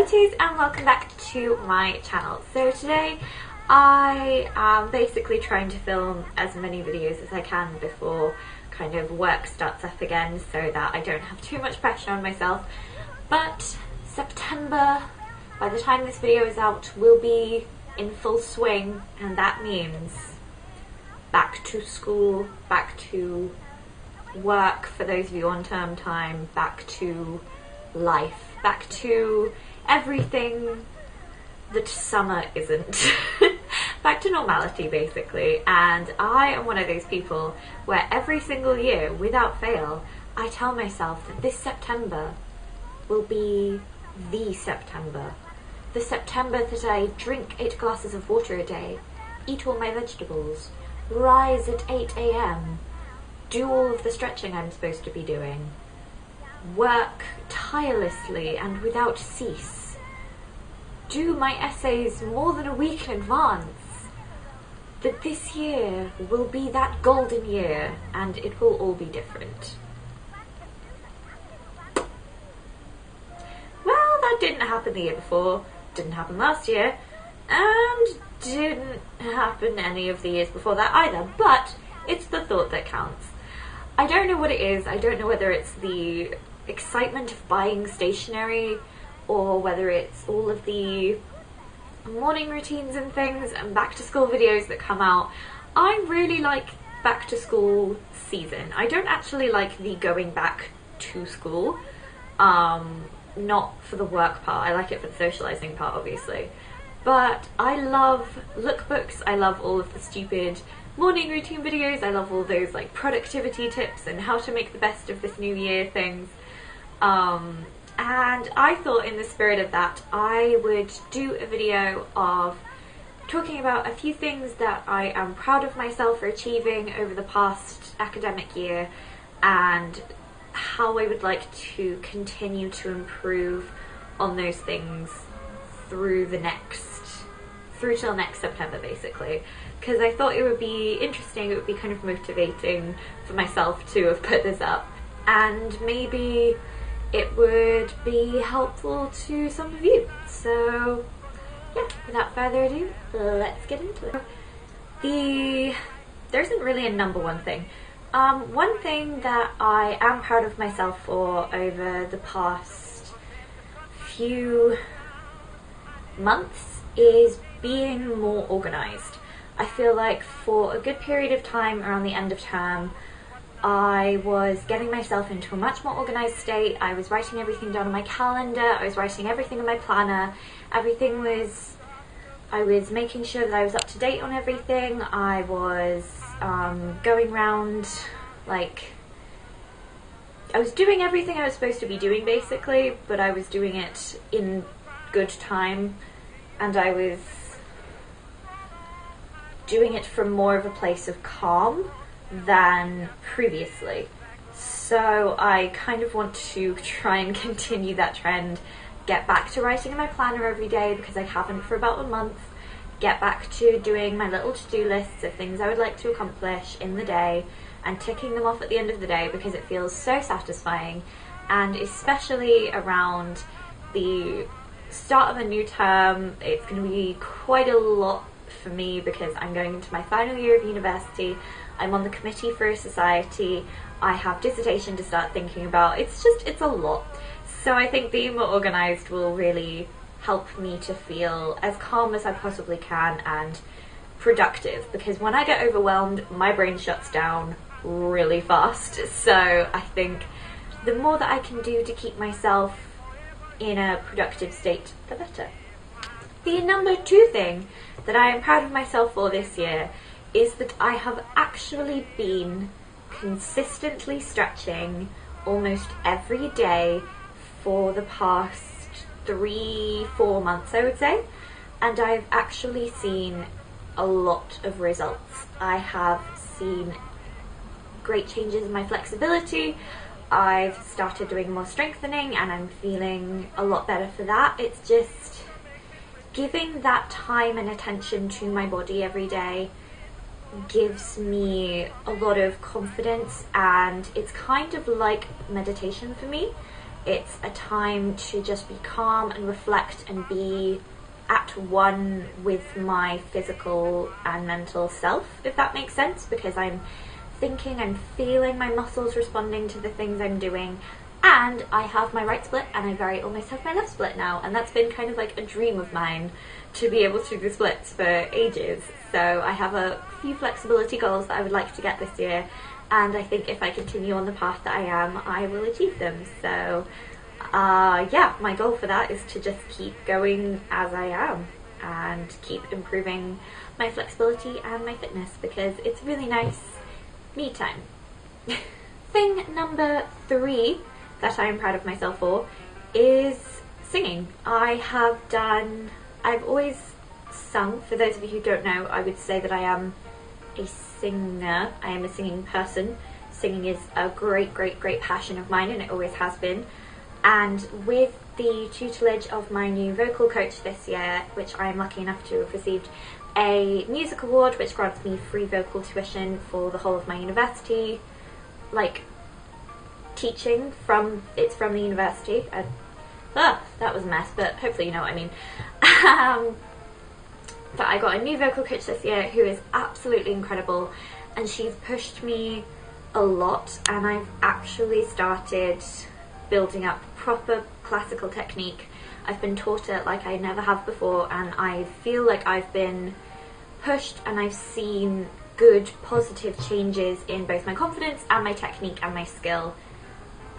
beauties, and welcome back to my channel. So today I am basically trying to film as many videos as I can before kind of work starts up again so that I don't have too much pressure on myself. But September, by the time this video is out, will be in full swing, and that means back to school, back to work for those of you on term time, back to life, back to everything that summer isn't. Back to normality, basically. And I am one of those people where every single year, without fail, I tell myself that this September will be the September. The September that I drink 8 glasses of water a day, eat all my vegetables, rise at 8 AM, do all of the stretching I'm supposed to be doing, work tirelessly and without cease, do my essays more than a week in advance, that this year will be that golden year and it will all be different. Well, that didn't happen the year before, didn't happen last year, and didn't happen any of the years before that either, but it's the thought that counts. I don't know what it is. I don't know whether it's the excitement of buying stationery or whether it's all of the morning routines and things and back to school videos that come out. I really like back to school season. I don't actually like the going back to school, not for the work part. I like it for the socializing part, obviously. But I love lookbooks. I love all of the stupid morning routine videos. I love all those like productivity tips and how to make the best of this new year things. And I thought in the spirit of that I would do a video of talking about a few things that I am proud of myself for achieving over the past academic year and how I would like to continue to improve on those things through till next September, basically, because I thought it would be interesting, it would be kind of motivating for myself to have put this up, and maybe it would be helpful to some of you. So yeah, without further ado, let's get into it. There isn't really a number one thing. One thing that I am proud of myself for over the past few months is being more organised. I feel like for a good period of time around the end of term, I was getting myself into a much more organised state. I was writing everything down on my calendar, I was writing everything in my planner, I was making sure that I was up to date on everything. I was going around, like, I was doing everything I was supposed to be doing basically, but I was doing it in good time, and I was doing it from more of a place of calm than previously. So I kind of want to try and continue that trend, get back to writing in my planner every day because I haven't for about a month, get back to doing my little to-do lists of things I would like to accomplish in the day and ticking them off at the end of the day because it feels so satisfying. And especially around the start of a new term, it's going to be quite a lot for me because I'm going into my final year of university. I'm on the committee for a society, I have dissertation to start thinking about. It's a lot. So I think being more organised will really help me to feel as calm as I possibly can and productive, because when I get overwhelmed, my brain shuts down really fast. So I think the more that I can do to keep myself in a productive state, the better. The number 2 thing that I am proud of myself for this year is that I have actually been consistently stretching almost every day for the past 3-4 months, I would say, and I've actually seen a lot of results. I have seen great changes in my flexibility. I've started doing more strengthening and I'm feeling a lot better for that. It's just giving that time and attention to my body every day gives me a lot of confidence, and it's kind of like meditation for me. It's a time to just be calm and reflect and be at one with my physical and mental self, if that makes sense, because I'm thinking and feeling my muscles responding to the things I'm doing, and I have my right split and I very almost have my left split now, and that's been kind of like a dream of mine to be able to do the splits for ages. So I have a few flexibility goals that I would like to get this year, and I think if I continue on the path that I am, I will achieve them. So yeah, my goal for that is to just keep going as I am and keep improving my flexibility and my fitness, because it's really nice me time. Thing number 3 that I'm proud of myself for is singing. I've always sung. For those of you who don't know, I would say that I am a singer. I am a singing person. Singing is a great passion of mine, and it always has been. And with the tutelage of my new vocal coach this year, which I am lucky enough to have received a music award which grants me free vocal tuition for the whole of my university, like teaching from the university. That was a mess, but hopefully you know what I mean. But I got a new vocal coach this year who is absolutely incredible, and she's pushed me a lot, and I've actually started building up proper classical technique. I've been taught it like I never have before, and I feel like I've been pushed and I've seen good positive changes in both my confidence and my technique and my skill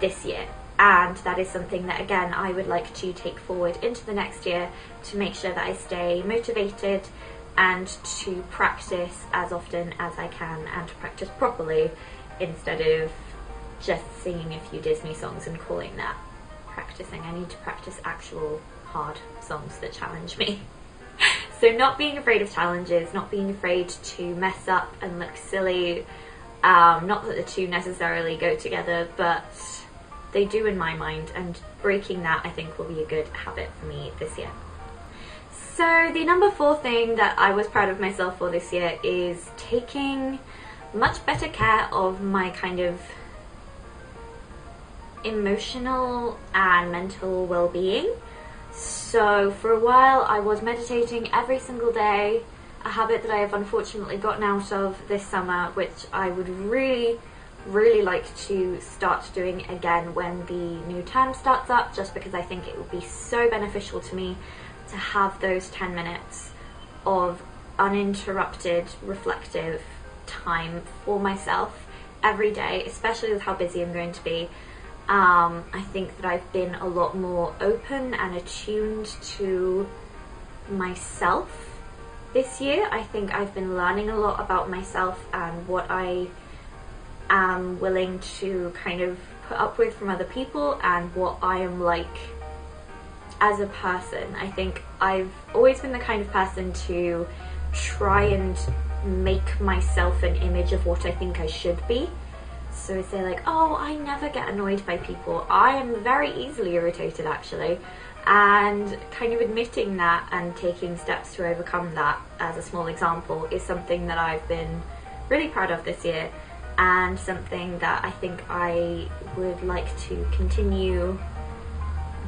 this year. And that is something that, again, I would like to take forward into the next year to make sure that I stay motivated and to practice as often as I can, and to practice properly instead of just singing a few Disney songs and calling that practicing. I need to practice actual hard songs that challenge me. So not being afraid of challenges, not being afraid to mess up and look silly. Not that the two necessarily go together, but they do in my mind, and breaking that I think will be a good habit for me this year. So the number 4 thing that I was proud of myself for this year is taking much better care of my kind of emotional and mental well-being. So for a while I was meditating every single day, a habit that I have unfortunately gotten out of this summer, which I would really like to start doing again when the new term starts up, just because I think it would be so beneficial to me to have those 10 minutes of uninterrupted reflective time for myself every day, especially with how busy I'm going to be. I think that I've been a lot more open and attuned to myself this year. I think I've been learning a lot about myself and what I am willing to kind of put up with from other people, and what I am like as a person. I think I've always been the kind of person to try and make myself an image of what I think I should be. So I say like, oh, I never get annoyed by people. I am very easily irritated, actually. And kind of admitting that and taking steps to overcome that, as a small example, is something that I've been really proud of this year, and something that I think I would like to continue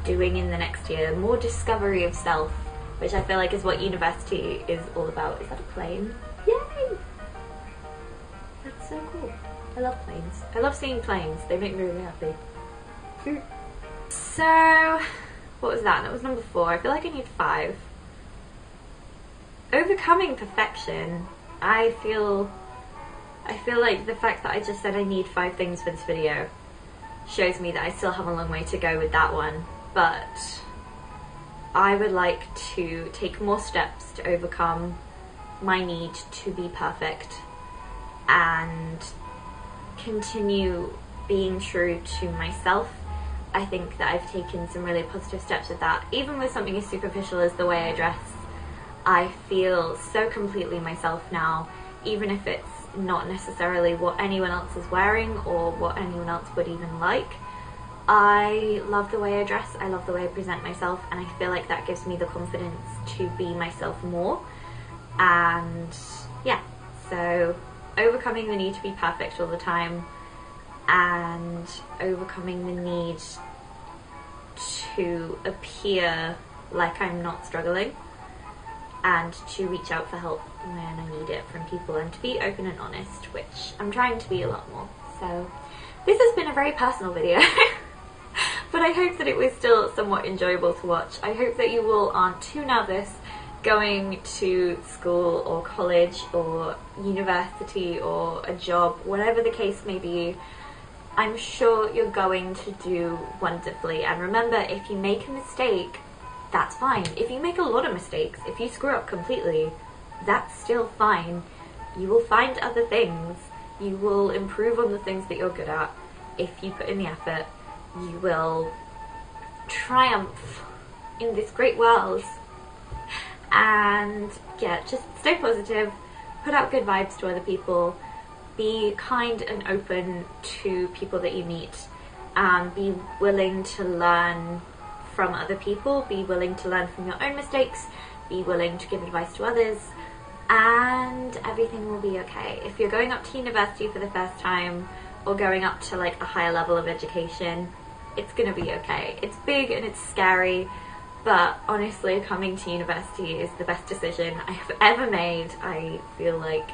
doing in the next year. More discovery of self, which I feel like is what university is all about. Is that a plane? Yay! That's so cool. I love planes. I love seeing planes. They make me really happy. So, what was that? That was number 4. I feel like I need 5. Overcoming perfection. I feel like the fact that I just said I need 5 things for this video shows me that I still have a long way to go with that one, but I would like to take more steps to overcome my need to be perfect and continue being true to myself. I think that I've taken some really positive steps with that. Even with something as superficial as the way I dress, I feel so completely myself now, even if it's not necessarily what anyone else is wearing or what anyone else would even like. I love the way I dress, I love the way I present myself, and I feel like that gives me the confidence to be myself more. And yeah, so overcoming the need to be perfect all the time, and overcoming the need to appear like I'm not struggling, and to reach out for help when I need it from people, and to be open and honest, which I'm trying to be a lot more. So this has been a very personal video, but I hope that it was still somewhat enjoyable to watch. I hope that you all aren't too nervous going to school or college or university or a job, whatever the case may be. I'm sure you're going to do wonderfully, and remember, if you make a mistake, that's fine. If you make a lot of mistakes, if you screw up completely, that's still fine. You will find other things. You will improve on the things that you're good at. If you put in the effort, you will triumph in this great world. And yeah, just stay positive, put out good vibes to other people, be kind and open to people that you meet, and be willing to learn from other people, be willing to learn from your own mistakes, be willing to give advice to others, and everything will be okay. If you're going up to university for the first time, or going up to like a higher level of education, it's gonna be okay. It's big and it's scary, but honestly, coming to university is the best decision I have ever made. I feel like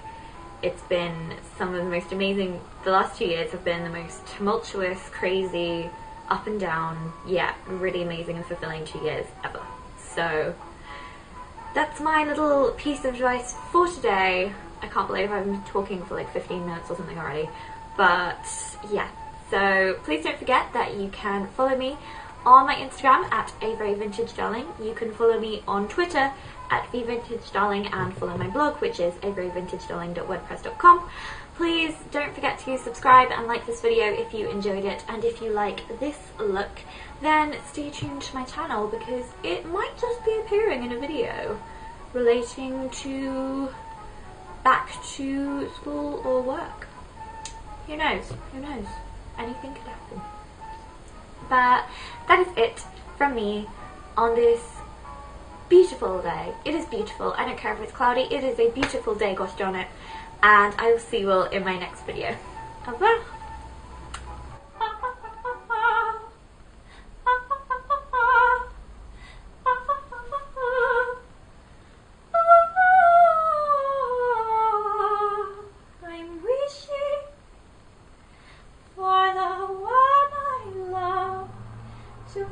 it's been some of the most amazing, the last 2 years have been the most tumultuous, crazy, up and down, yeah, really amazing and fulfilling 2 years ever. So that's my little piece of advice for today. I can't believe I've been talking for like 15 minutes or something already, but yeah. So please don't forget that you can follow me on my Instagram at averyvintagedarling. You can follow me on Twitter at vvintagedarling, and follow my blog, which is averyvintagedarling.wordpress.com. Please don't forget to subscribe and like this video if you enjoyed it, and if you like this look, then stay tuned to my channel, because it might just be appearing in a video relating to back to school or work. Who knows? Who knows? Anything could happen. But that is it from me on this beautiful day. It is beautiful. I don't care if it's cloudy. It is a beautiful day, gosh darn it. And I will see you all in my next video. Au revoir. I'm wishing for the one I love to